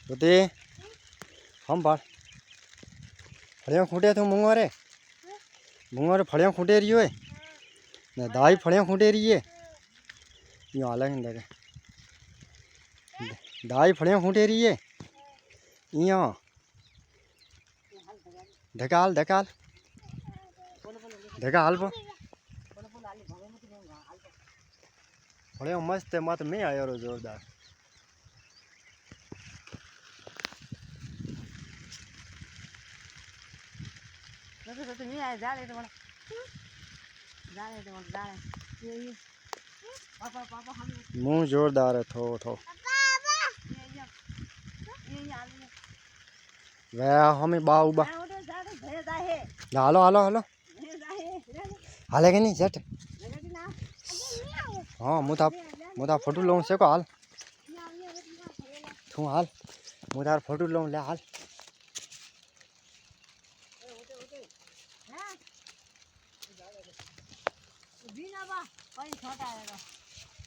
तो हम बाल फड़िया खूटे तू मुंगवारे फड़िया खूटे रही है ना दाई फड़िया खूटे रही है यूँ हाल है दाई फड़िया खूटे रही है यहाँ धकाल धकाल धकाल पो फड़िया मस्त है मत मैं आया रो जोरदार मुंह जोरदार है थो वह हमें बाऊ बा हालो हालो हालो हाले के नहीं झट हाँ मुझा फोटो लूँ से को हाल तू हाल मुझा फोटो लूँ ले हाल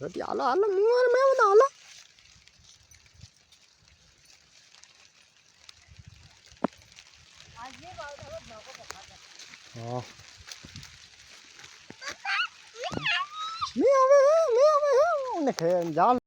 हालो हालो मुंह में हालो हाँ मैं आवे उन्हें जाल